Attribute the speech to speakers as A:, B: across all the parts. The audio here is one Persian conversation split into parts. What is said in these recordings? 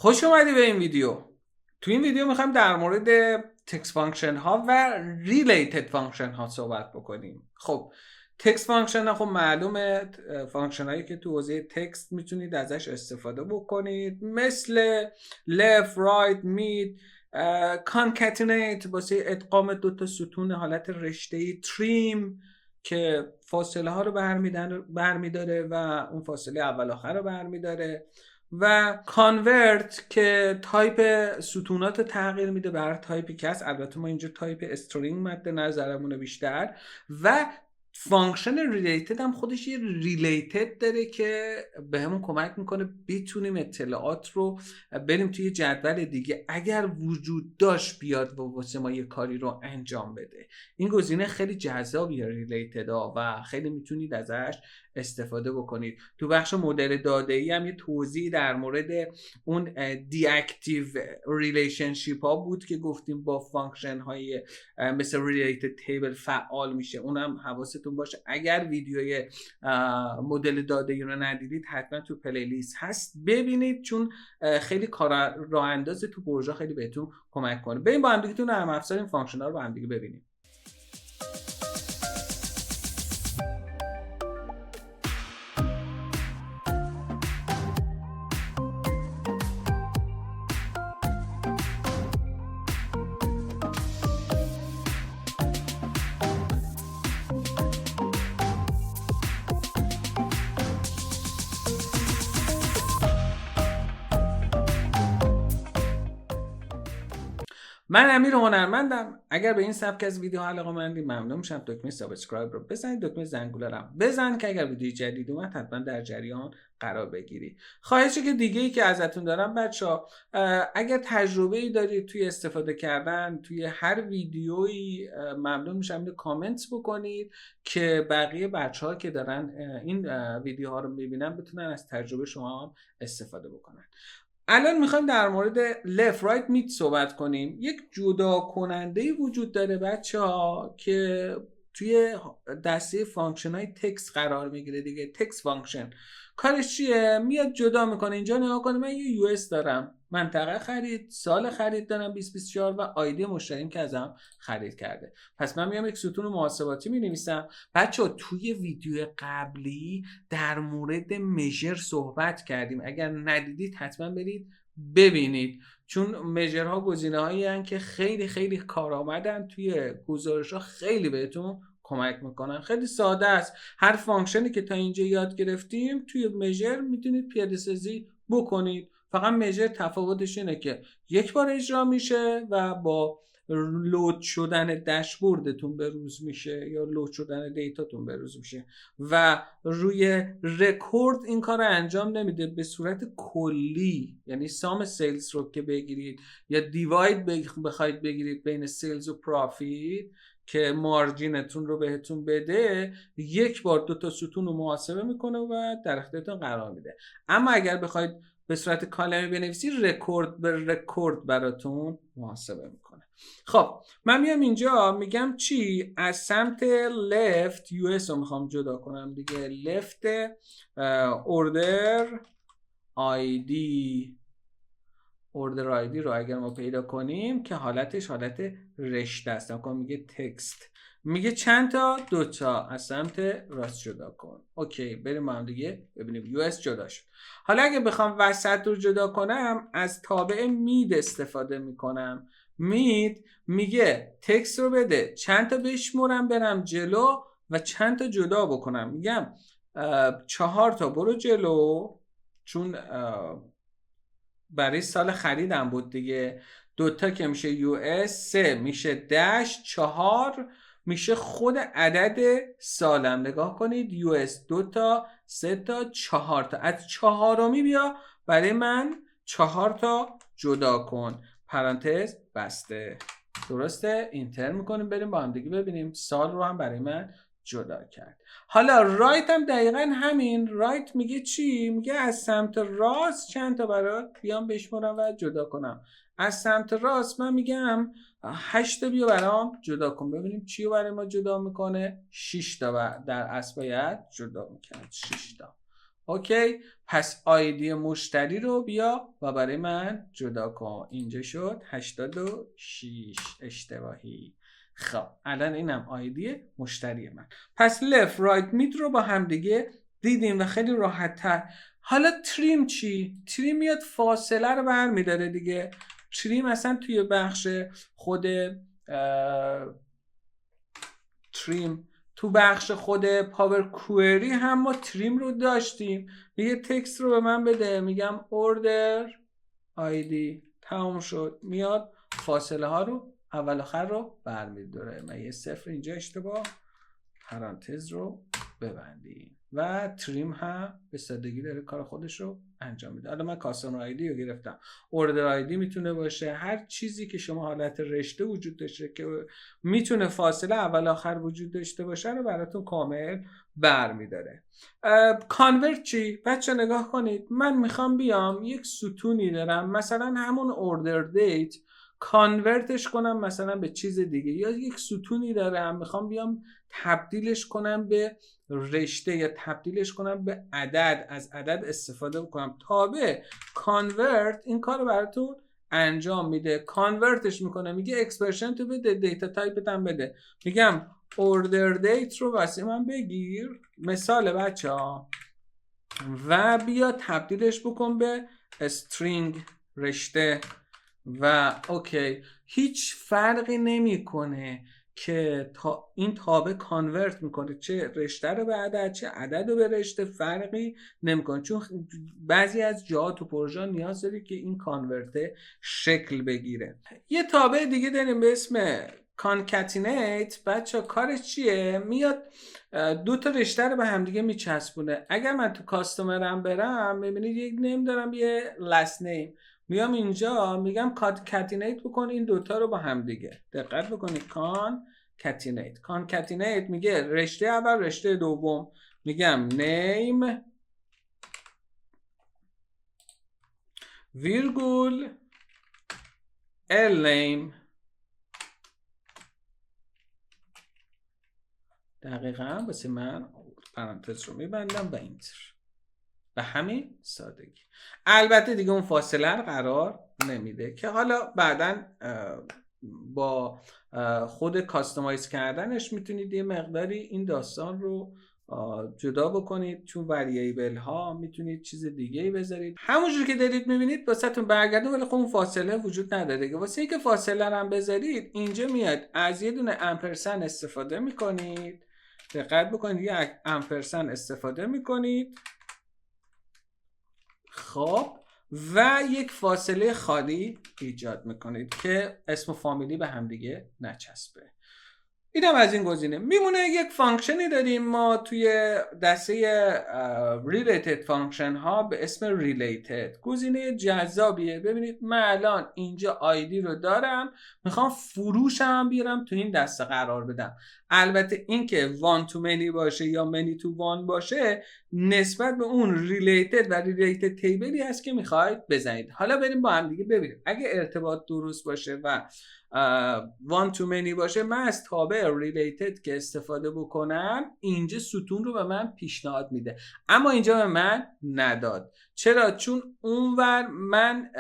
A: خوش اومدی به این ویدیو. تو این ویدیو میخوایم در مورد تکست فانکشن ها و ریلیتد فانکشن ها صحبت بکنیم. خب تکست فانکشن ها خب معلومه، فانکشن هایی که تو حوزه تکست میتونید ازش استفاده بکنید، مثل left, right, mid، concatenate واسه ادغام دوتا ستون حالت رشته‌ای، trim که فاصله ها رو برمیداره و اون فاصله اول آخر رو برمیداره، و کانورت که تایپ ستونات رو تغییر میده به هر تایپی که هست. البته ما اینجا تایپ استرینگ مد نظرمونه بیشتر. و فانکشن ریلیتد هم خودش یه ریلیتد داره که به همون کمک میکنه بتونیم اطلاعات رو بریم توی جدول دیگه اگر وجود داشت بیاد و واسه ما یه کاری رو انجام بده. این گزینه خیلی جذابیه ریلیتد ها و خیلی میتونید ازش استفاده بکنید. تو بخش مدل داده‌ای هم یه توضیح در مورد اون دی اکتیو ریلیشنشیپ ها بود که گفتیم با فانکشن های مثل ریلیتد تیبل فعال میشه. اونم حواستون باشه اگر ویدیوی مدل داده‌ای رو ندیدید حتما تو پلیلیست هست ببینید، چون خیلی کار راه انداز تو پروژه خیلی بهتون کمک کنه. بریم با هم دیگه تو نرم افزار این فانکشن ها رو با هم دیگه ببینیم. من امیر هنرمندم. اگر به این سبک از ویدیو علاقه‌مندی ممنون میشم دکمه سابسکرایب رو بزنید، دکمه زنگوله بزن که اگر ویدیو جدید اومد حتما در جریان قرار بگیری. خواهشی که دیگه ای که ازتون دارم بچه‌ها، اگر تجربه‌ای دارید توی استفاده کردن توی هر ویدیویی، ممنون میشم اینو کامنت بکنید که بقیه بچه‌ها که دارن این ویدیوها رو میبینن بتونن از تجربه شما هم استفاده بکنن. الان میخوایم در مورد left right mid صحبت کنیم. یک جدا کننده وجود داره بچه ها که توی دسته فانکشن های تکست قرار میگیره دیگه. تکست فانکشن کارش چیه؟ میاد جدا میکنه. اینجا نگاه کنید، من یه یو اس دارم، منطقه خرید، سال خرید دارم 2024 و آیدی مشتریم که ازم خرید کرده. پس من میام یک ستون محاسباتی مینویسم. بچه ها توی ویدیو قبلی در مورد میجر صحبت کردیم، اگر ندیدید حتما برید ببینید، چون میجرها گزینه هایی هستند که خیلی خیلی کارآمدن، توی گزارش ها خیلی بهتون کمک میکنن. خیلی ساده است. هر فانکشنی که تا اینجا یاد گرفتیم توی میجر میتونید پیاده سازی بکنید. فقط میجر تفاوتش اینه که یک بار اجرا میشه و با لود شدن داشبوردتون به روز میشه یا لود شدن دیتاتون به روز میشه و روی رکورد این کار رو انجام نمیده. به صورت کلی، یعنی سام سیلز رو که بگیرید یا دیواید بخواید بگیرید بین سیلز و پرافیت که مارجینتون رو بهتون بده، یک بار دو تا ستون رو محاسبه میکنه و در اختیارتون قرار میده. اما اگر بخواید به صورت کالمی بنویسی، رکورد به رکورد براتون محاسبه میکنه. خب من میام اینجا میگم چی؟ از سمت left یو اس رو میخوام جدا کنم دیگه. left order id رو اگر ما پیدا کنیم که حالتش حالت رشته است، مثلا میگه تکست، میگه چند تا؟ 2 تا. از سمت راست جدا کن. اوکی، بریم با هم دیگه ببینیم. یو اس جدا شد. حالا اگه بخوام وسط رو جدا کنم از تابع مید استفاده میکنم. مید میگه تکست رو بده، چند تا بشمرم برم جلو و چند تا جدا بکنم. میگم 4 تا برو جلو، چون برای سال خریدم بود دیگه. 2 تا که میشه یو اس، 3 میشه دش، 4 میشه خود عدد سالم. نگاه کنید، یو اس 2 تا، 3 تا، 4 تا. از 4می بیا برای من 4 تا جدا کن، پرانتز بسته. درسته؟ اینتر میکنیم. بریم با هم دیگه ببینیم. سال رو هم برای من جدا کرد. حالا رایت هم دقیقا همین. رایت میگه چی؟ میگه از سمت راست چند تا برات بیام بشمارم و جدا کنم. از سمت راست من میگم 8 تا بیا برام جدا کن. ببینیم چی رو برای ما جدا میکنه. 6 تا در اصل باید جدا میکنه. 6 تا. اوکی، پس آیدی مشتری رو بیا و برای من جدا کن. اینجا شد 86 اشتباهی. خب الان اینم آیدی مشتری من. پس left right mid رو با هم دیگه دیدیم و خیلی راحت تر. حالا تریم چی؟ تریم میاد فاصله رو برمی‌داره دیگه. تریم اصلا توی بخش خود تریم تو بخش خود پاور کوئری هم ما تریم رو داشتیم. میگه تکست رو به من بده، میگم اوردر آیدی، تمام شد. میاد فاصله ها رو اول آخر رو برمی‌داره. من یه صفر اینجا اشتباه، پرانتز رو ببندیم و تریم هم به سادگی داره کار خودش رو انجام میده. حالا من کاستمر آیدی رو گرفتم، اوردر آیدی میتونه باشه، هر چیزی که شما حالت رشته وجود داشته که میتونه فاصله اول آخر وجود داشته باشه رو براتون کامل برمیداره. کانورت چی؟ بچه نگاه کنید، من میخوام بیام یک ستونی دارم، مثلا همون اوردر دیت کانورتش کنم مثلا به چیز دیگه، یا یک ستونی دارم میخوام بیام تبدیلش کنم به رشته یا تبدیلش کنم به عدد، از عدد استفاده بکنم. تابع کانورت این کار رو براتون انجام میده. کانورتش میکنه، میگه اکسپرشن تو بده، دیتا تایپت هم بده. میگم اوردر دیت رو واسه من بگیر، مثال بچه ها، و بیا تبدیلش بکن به استرینگ، رشته. و اوکی، هیچ فرقی نمیکنه که این تابع کانورت میکنه چه رشته رو به عدد چه عدد رو به رشته، فرقی نمیکنه، چون بعضی از جاها تو پروژه نیاز داری که این کانورته شکل بگیره. یه تابع دیگه داریم به اسم کانکتینیت. بچه کارش چیه؟ میاد دو تا رشته رو به هم دیگه میچسبونه. اگر من تو کاستومرم برم میبینید یک نیم دارم یه لاست نیم، میام اینجا میگم کاتینیت بکن این دوتا رو با هم دیگه. دقت بکنید، کانکتینیت میگه رشته اول رشته دوم، میگم نیم ویرگول ال نیم، دقیقا واسه من پرانتز رو میبندم و اینتر، به همین سادگی. البته دیگه اون فاصله رو قرار نمیده که حالا بعداً با خود کاستومایز کردنش میتونید یه مقداری این داستان رو جدا بکنید، چون وریبل ها میتونید چیز دیگه ای بذارید. همونجور که دارید میبینید واسهتون برگرده، ولی خب اون فاصله وجود نداره که واسه اینکه فاصله رو هم بذارید اینجا میاد از یه دونه امپرسن استفاده میکنید. دقت بکنید، یک امپرسن استفاده میکنید، خب، و یک فاصله خالی ایجاد میکنید که اسم و فامیلی به هم دیگه نچسبه. اینم از این گزینه. میمونه یک فانکشنی داریم ما توی دسته related فانکشن ها به اسم related. گزینه جذابیه. ببینید من الان اینجا آیدی رو دارم، میخوام فروشم هم بیارم تو این دسته قرار بدم. البته این که one to many باشه یا many to one باشه نسبت به اون related و related تیبلی هست که میخواید بزنید. حالا بریم با هم دیگه ببینیم. اگه ارتباط درست باشه و one to many باشه، من از تابع related که استفاده بکنم اینجا ستون رو به من پیشنهاد میده، اما اینجا به من نداد. چرا؟ چون اونور من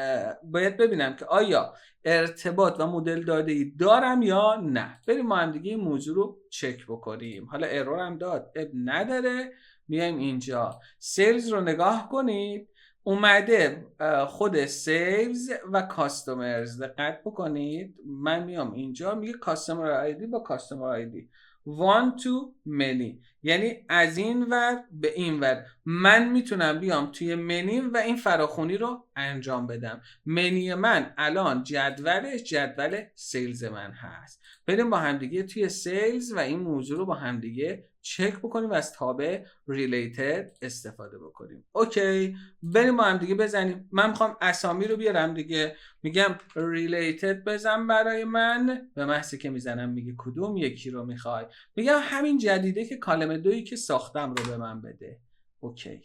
A: باید ببینم که آیا ارتباط و مدل داده ای دارم یا نه. بریم ما هم دیگه این موضوع رو چک بکنیم. حالا ارور هم داد، اب نداره. میایم اینجا سیلز رو نگاه کنید، اومده خود سیلز و کاستومرز. دقت بکنید، من میام اینجا میگه کاستومر آیدی با کاستومر آیدی one to many، یعنی از این ور به این ور من میتونم بیام توی منی و این فراخونی رو انجام بدم. منی من الان جدولش جدول سیلز من هست. بریم با همدیگه توی سیلز و این موضوع رو با همدیگه چک بکنیم و از تابع ریلیتد استفاده بکنیم. اوکی، بریم با هم دیگه بزنیم. من میخوام اسامی رو بیارم دیگه، میگم ریلیتد بزن برای من، به محضی که میزنم میگه کدوم یکی رو میخوای، میگم همین جدیده که کالم دویی که ساختم رو به من بده. اوکی،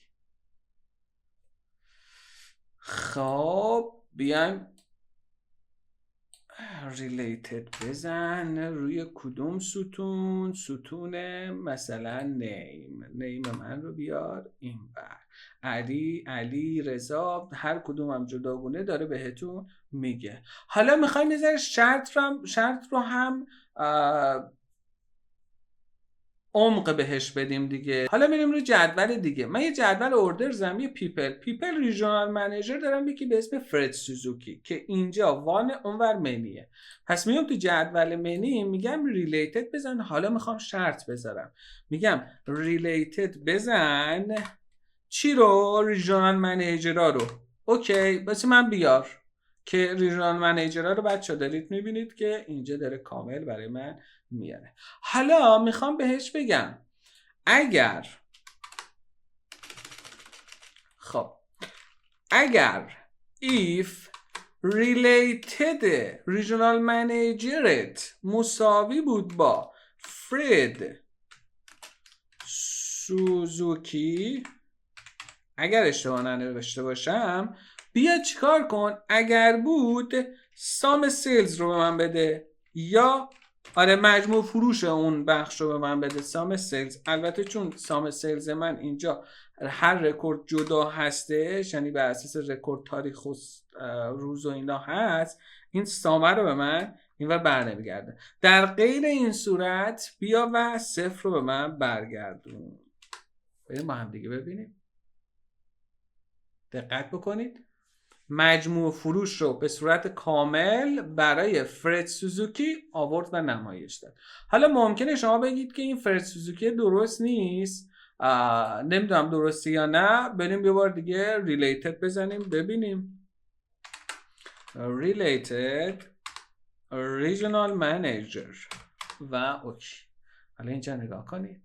A: خب بیایم ریلیتد بزن روی کدوم ستون؟ ستون مثلا نیم من رو بیار این بر علی رضا، هر کدوم هم جداگونه داره بهتون میگه. حالا میخوایم یه ذره شرط رو هم عمق بهش بدیم دیگه. حالا میریم روی جدول دیگه. من یه جدول اوردرزم، یه پیپل ریژنال منیجر دارم یکی به اسم فرد سوزوکی که اینجا وان اونور منیه. پس میام تو جدول منی میگم ریلیتد بزن. حالا میخوام شرط بذارم، میگم ریلیتد بزن چی رو؟ ریژنال منیجرها رو. اوکی، بس من بیار که ریژنال منیجرها رو بچه دارید میبینید که اینجا داره کامل برای من میاره. حالا میخوام بهش بگم اگر if related regional manager مساوی بود با فرد سوزوکی، اگر اشتباه ننوشته باشم، بیا چیکار کن؟ اگر بود سام سیلز رو به من بده، یا مجموع فروش اون بخش رو به من بده، سام سیلز. البته چون سام سیلز من اینجا هر رکورد جدا هستش، یعنی بر اساس رکورد تاریخ و روز و اینا هست، این سامه رو به من اینور برنمیگرده. در غیر این صورت بیا و صفر رو به من برگردون. بریم با هم دیگه ببینیم. دقت بکنید، مجموع فروش رو به صورت کامل برای فرد سوزوکی آورد و نمایش داد. حالا ممکنه شما بگید که این فرد سوزوکی درست نیست، نمیدونم درسته یا نه. بریم یه بار دیگه ریلیتد بزنیم ببینیم. ریلیتد ریژنال منیجر و اوکی. حالا اینجا نگاه کنید،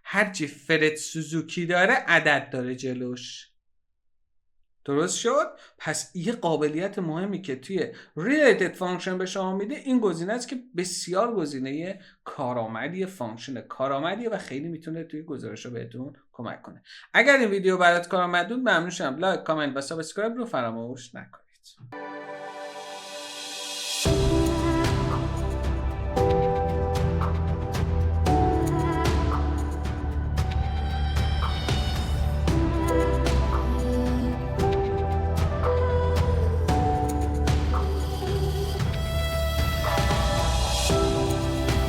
A: هرچی فرد سوزوکی داره عدد داره جلوش. درست شد؟ پس یه قابلیت مهمی که توی related function به شما میده این گزینه است که بسیار گزینه کارآمدی فانکشن کارآمدیه و خیلی میتونه توی گزارش‌ها بهتون کمک کنه. اگر این ویدیو برات کارآمد بود ممنون شم لایک، کامنت و سابسکرایب رو فراموش نکنید.